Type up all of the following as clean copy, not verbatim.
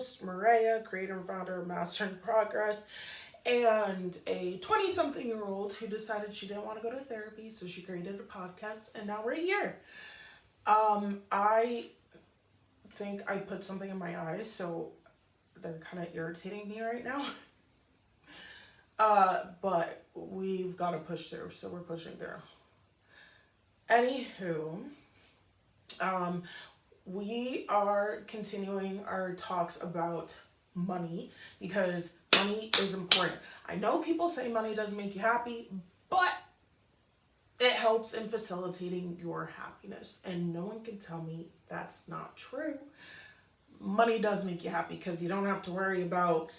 host, Maria, creator and founder of Master in Progress, and a 20-something-year-old who decided she didn't want to go to therapy, so she created a podcast, and now we're here. I think I put something in my eyes, so they're kind of irritating me right now. But we've got to push through, so we're pushing through. Anywho, um, we are continuing our talks about money because money is important. I know people say money doesn't make you happy, but it helps in facilitating your happiness, and no one can tell me that's not true. Money does make you happy because you don't have to worry about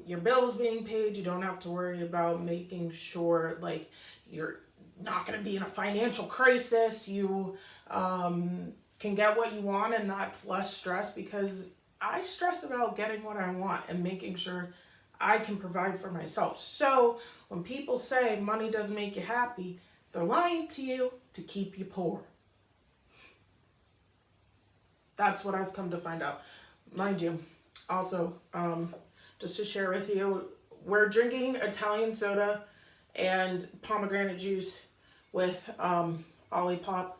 your bills being paid. You don't have to worry about making sure like you're not going to be in a financial crisis. You can get what you want, and that's less stress because I stress about getting what I want and making sure I can provide for myself. So when people say money doesn't make you happy, they're lying to you to keep you poor. That's what I've come to find out. Mind you, also, just to share with you, we're drinking Italian soda and pomegranate juice with Olipop.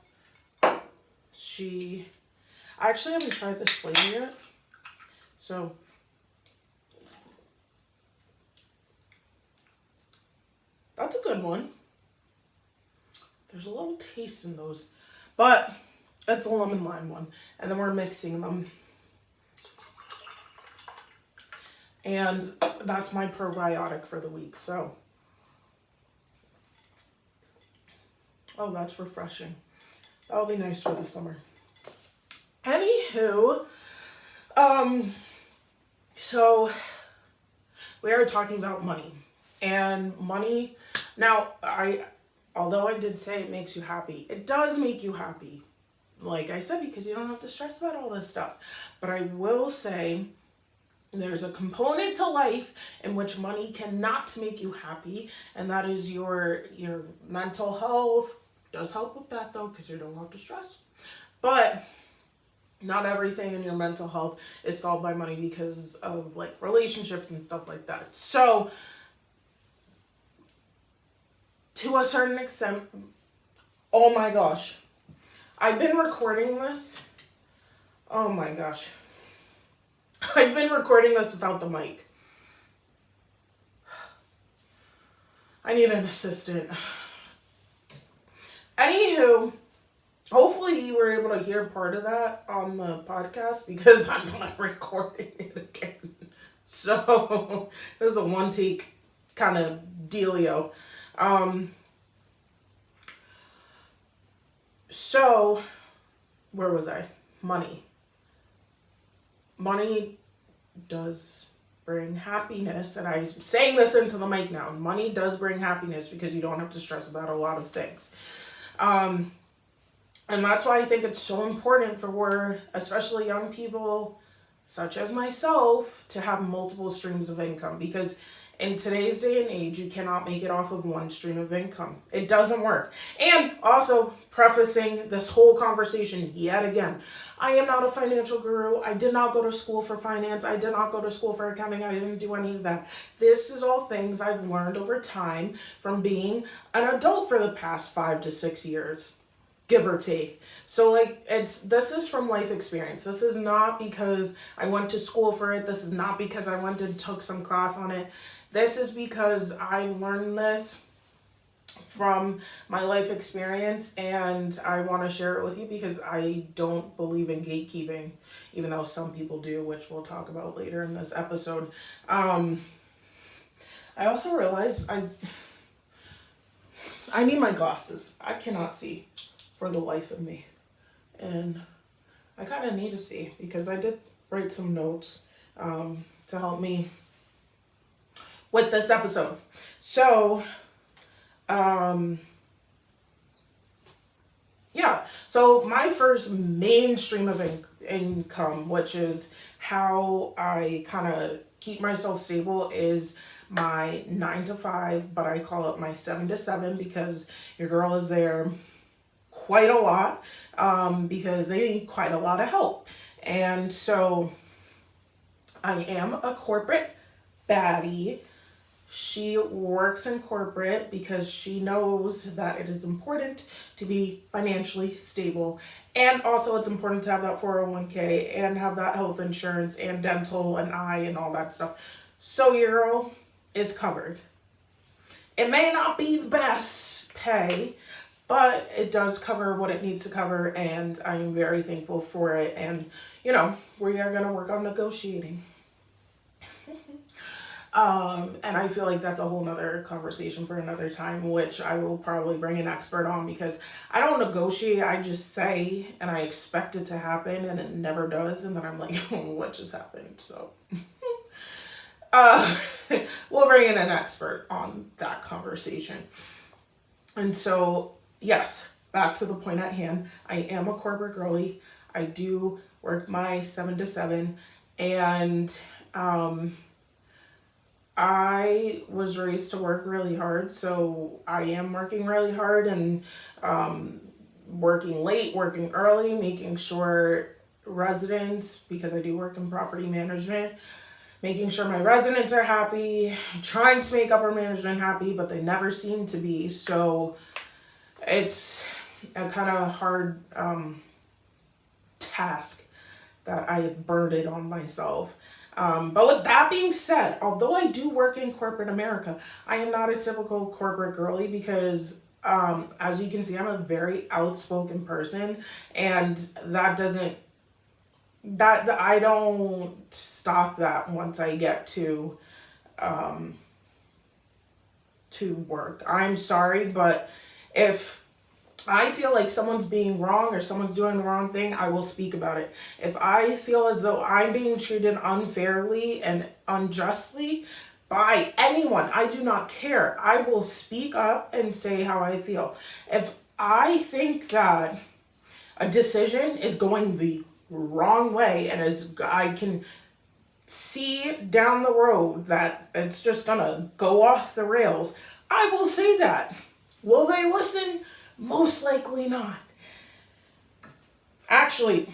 I actually haven't tried this flavor yet. So, that's a good one. There's a little taste in those. But it's the lemon lime one. And then we're mixing them. And that's my probiotic for the week. So, oh, that's refreshing. That'll be nice for the summer. Anywho, so we are talking about money. And money, now, although I did say it makes you happy, it does make you happy. Like I said, because you don't have to stress about all this stuff. But I will say there's a component to life in which money cannot make you happy, and that is your mental health. It does help with that though, because you don't have to stress. But not everything in your mental health is solved by money because of like relationships and stuff like that. So to a certain extent, oh my gosh, I've been recording this. Oh my gosh. I've been recording this without the mic. I need an assistant. Anywho, hopefully you were able to hear part of that on the podcast because I'm not recording it again. So, this is a one take kind of dealio. So, where was I? Money. Money does bring happiness, and I'm saying this into the mic now. Money does bring happiness because you don't have to stress about a lot of things. And that's why I think it's so important for especially young people, such as myself, to have multiple streams of income, because in today's day and age, you cannot make it off of one stream of income. It doesn't work. And also, prefacing this whole conversation yet again, I am not a financial guru. I did not go to school for finance. I did not go to school for accounting. I didn't do any of that. This is all things I've learned over time from being an adult for the past 5 to 6 years, give or take. So like this is from life experience. This is not because I went to school for it. This is not because I went and took some class on it. This is because I learned this from my life experience, and I want to share it with you because I don't believe in gatekeeping, even though some people do, which we'll talk about later in this episode. I also realized I need my glasses. I cannot see for the life of me, and I kind of need to see because I did write some notes to help me with this episode. So, yeah. So my first main stream of income, which is how I kind of keep myself stable, is my 9 to 5, but I call it my 7 to 7 because your girl is there quite a lot, because they need quite a lot of help. And so I am a corporate baddie. She works in corporate because she knows that it is important to be financially stable. And also, it's important to have that 401k and have that health insurance and dental and eye and all that stuff. So, your girl is covered. It may not be the best pay, but it does cover what it needs to cover, and I am very thankful for it. And, we are going to work on negotiating. And I feel like that's a whole nother conversation for another time, which I will probably bring an expert on because I don't negotiate. I just say and I expect it to happen and it never does. And then I'm like, what just happened? So, uh, we'll bring in an expert on that conversation. And so, yes, back to the point at hand. I am a corporate girly. I do work my 7 to 7, and, I was raised to work really hard, so I am working really hard and working late, working early, making sure residents, because I do work in property management, making sure my residents are happy, trying to make upper management happy, but they never seem to be. So it's a kind of hard task that I have burdened on myself. But with that being said, although I do work in corporate America, I am not a typical corporate girly because, as you can see, I'm a very outspoken person, and that I don't stop that once I get to work. I'm sorry, but if I feel like someone's being wrong or someone's doing the wrong thing, I will speak about it. If I feel as though I'm being treated unfairly and unjustly by anyone, I do not care. I will speak up and say how I feel. If I think that a decision is going the wrong way and as I can see down the road that it's just gonna go off the rails, I will say that. Will they listen? Most likely not. Actually,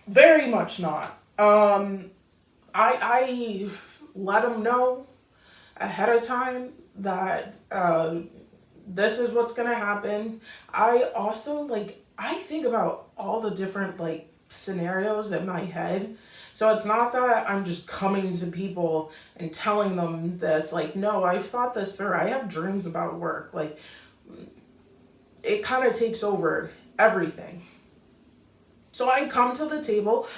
very much not. I let them know ahead of time that this is what's gonna happen. I also I think about all the different scenarios in my head. So it's not that I'm just coming to people and telling them this. No, I've thought this through. I have dreams about work. It kind of takes over everything. So I come to the table.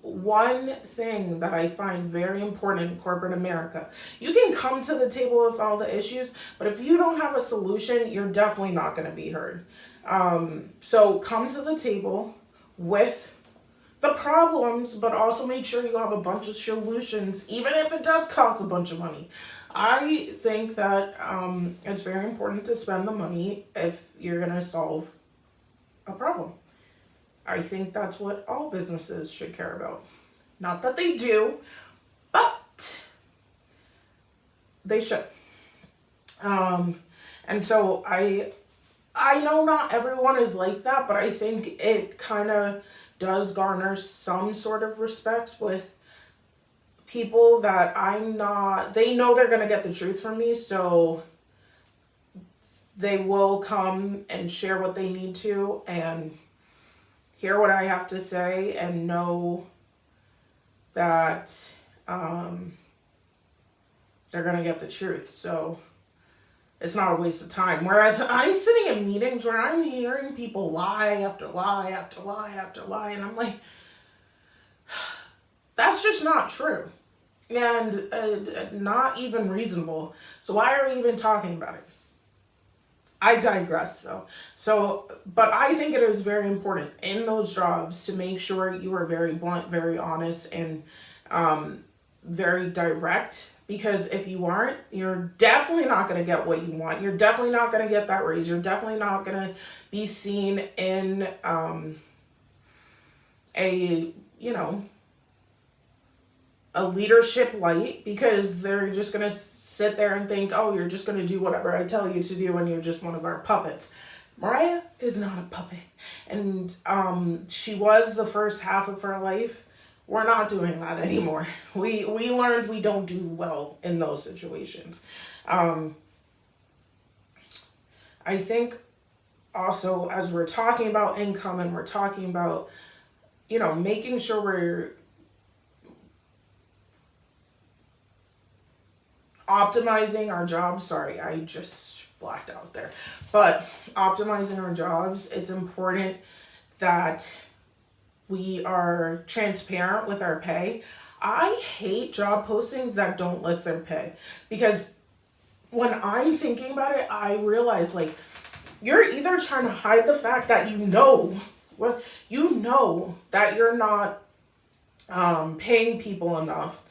One thing that I find very important in corporate America, you can come to the table with all the issues, but if you don't have a solution, you're definitely not going to be heard. So come to the table with the problems, but also make sure you have a bunch of solutions, even if it does cost a bunch of money. I think that it's very important to spend the money if you're going to solve a problem. I think that's what all businesses should care about. Not that they do, but they should. And so I know not everyone is like that, but I think it kind of does garner some sort of respect with people that they know they're going to get the truth from me, so they will come and share what they need to and hear what I have to say and know that they're going to get the truth. So it's not a waste of time. Whereas I'm sitting in meetings where I'm hearing people lie after lie after lie after lie, and I'm like, that's just not true. And not even reasonable. So why are we even talking about it? I digress though. But I think it is very important in those jobs to make sure you are very blunt, very honest, and very direct. Because if you aren't, you're definitely not going to get what you want. You're definitely not going to get that raise. You're definitely not going to be seen in a leadership light, because they're just going to sit there and think, oh, you're just going to do whatever I tell you to do and you're just one of our puppets. Mariah is not a puppet. And she was the first half of her life We're not doing that anymore. We learned we don't do well in those situations. Um, I think also, as we're talking about income and we're talking about, making sure we're optimizing our jobs. Sorry, I just blacked out there. But optimizing our jobs, it's important that we are transparent with our pay. I hate job postings that don't list their pay, because when I'm thinking about it, I realize, like, you're either trying to hide the fact that that you're not paying people enough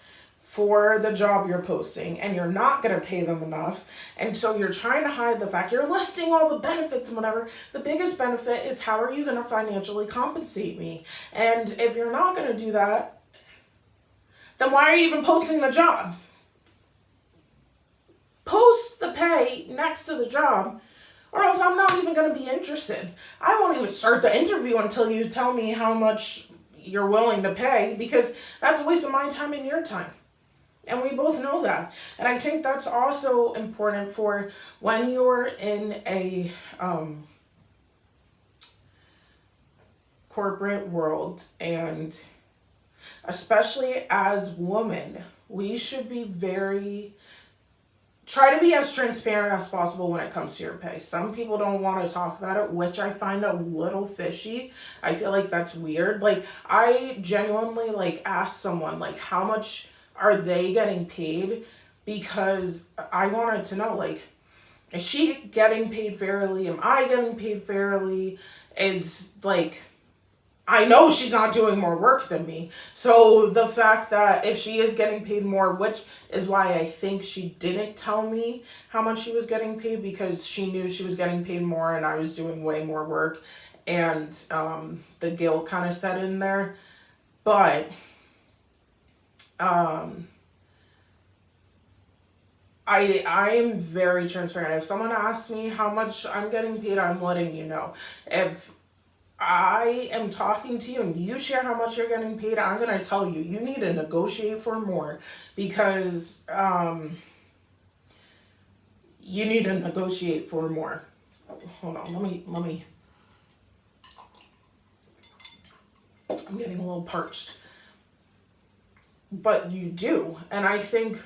for the job you're posting, and you're not going to pay them enough, and so you're trying to hide the fact you're listing all the benefits and whatever. The biggest benefit is, how are you going to financially compensate me? And if you're not going to do that, then why are you even posting the job? Post the pay next to the job, or else I'm not even going to be interested. I won't even start the interview until you tell me how much you're willing to pay, because that's a waste of my time and your time. And we both know that. And I think that's also important for when you're in a corporate world, and especially as women, we should be try to be as transparent as possible when it comes to your pay. Some people don't want to talk about it, which I find a little fishy. I feel like that's weird. Like, I genuinely, like, ask someone, like, how much are they getting paid? Because I wanted to know, like, is she getting paid fairly? Am I getting paid fairly? Is, like, I know she's not doing more work than me. So the fact that if she is getting paid more, which is why I think she didn't tell me how much she was getting paid, because she knew she was getting paid more and I was doing way more work, and the guilt kind of set in there. But I am very transparent. If someone asks me how much I'm getting paid, I'm letting you know. If I am talking to you and you share how much you're getting paid, I'm going to tell you, you need to negotiate for more, because you need to negotiate for more. Hold on, let me, I'm getting a little parched. But you do. And I think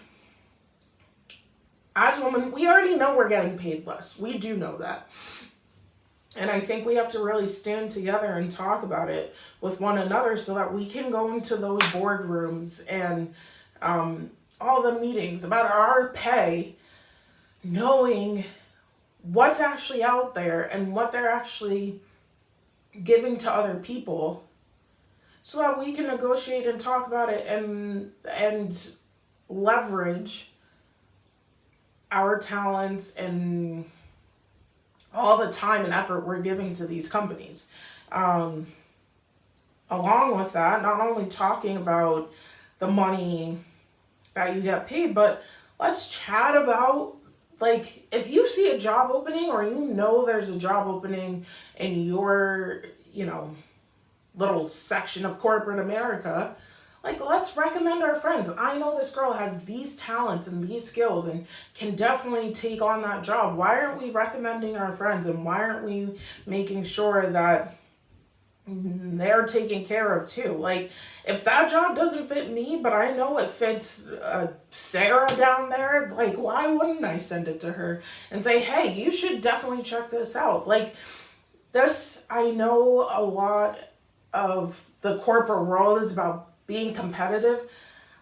as women, we already know we're getting paid less. We do know that. And I think we have to really stand together and talk about it with one another, so that we can go into those boardrooms and all the meetings about our pay, knowing what's actually out there and what they're actually giving to other people, so that we can negotiate and talk about it and leverage our talents and all the time and effort we're giving to these companies. Along with that, not only talking about the money that you get paid, but let's chat about, like, if you see a job opening, or there's a job opening in your, little section of corporate America, like, let's recommend our friends. I know this girl has these talents and these skills and can definitely take on that job. Why aren't we recommending our friends, and why aren't we making sure that they're taken care of too? Like, if that job doesn't fit me, but I know it fits Sarah down there, like, why wouldn't I send it to her and say, hey, you should definitely check this out? Like, this, I know a lot of the corporate world is about being competitive.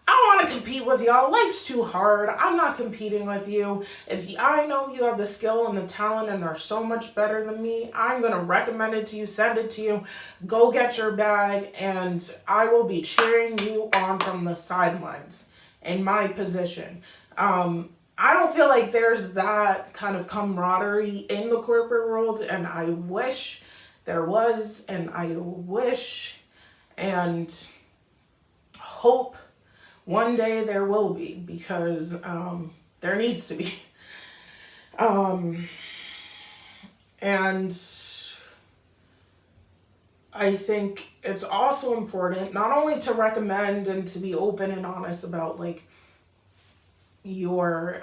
I don't want to compete with y'all. Life's too hard. I'm not competing with you. If I know you have the skill and the talent and are so much better than me, I'm going to recommend it to you, send it to you, go get your bag, and I will be cheering you on from the sidelines in my position. I don't feel like there's that kind of camaraderie in the corporate world, and I wish there was, and I wish and hope one day there will be, because there needs to be. And I think it's also important not only to recommend and to be open and honest about like your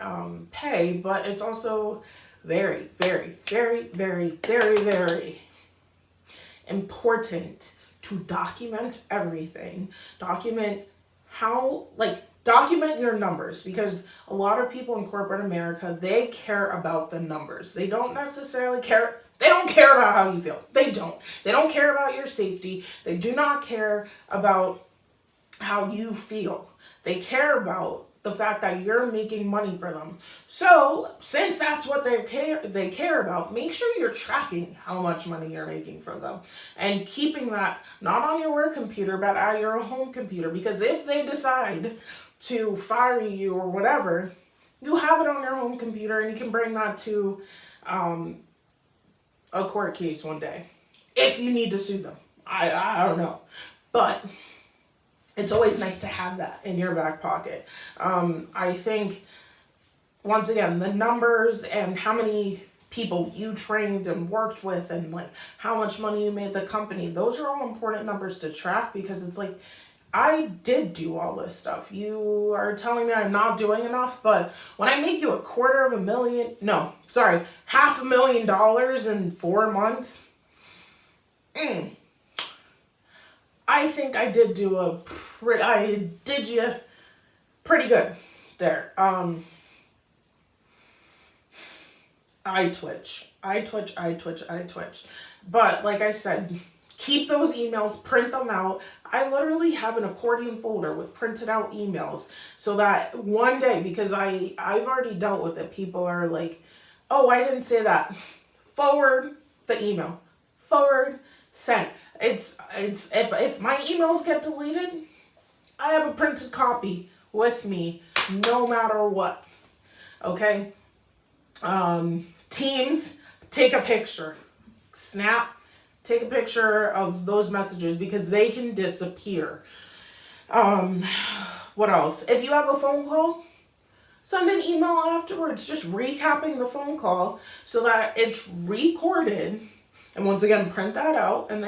pay, but it's also very, very, very, very, very, very important to document everything. Document document your numbers, because a lot of people in corporate America, they care about the numbers. They don't necessarily care. They don't care about how you feel. They don't. They don't care about your safety. They do not care about how you feel. They care about the fact that you're making money for them. So, since that's what they care about, make sure you're tracking how much money you're making for them and keeping that not on your work computer but at your home computer, because if they decide to fire you or whatever, you have it on your home computer and you can bring that to a court case one day if you need to sue them. I don't know. But it's always nice to have that in your back pocket. I think, once again, the numbers and how many people you trained and worked with and like how much money you made the company, those are all important numbers to track, because it's like, I did do all this stuff. You are telling me I'm not doing enough, but when I make you $250,000 in 4 months, I think I did you pretty good there. I twitch. But like I said, keep those emails, print them out. I literally have an accordion folder with printed out emails, so that one day, because I've already dealt with it, people are like, oh, I didn't say that. Forward the email. Forward, send. It's if my emails get deleted, I have a printed copy with me no matter what. Okay? Teams, take a picture. Snap, take a picture of those messages, because they can disappear. What else? If you have a phone call, send an email afterwards, just recapping the phone call so that it's recorded. And once again, print that out and then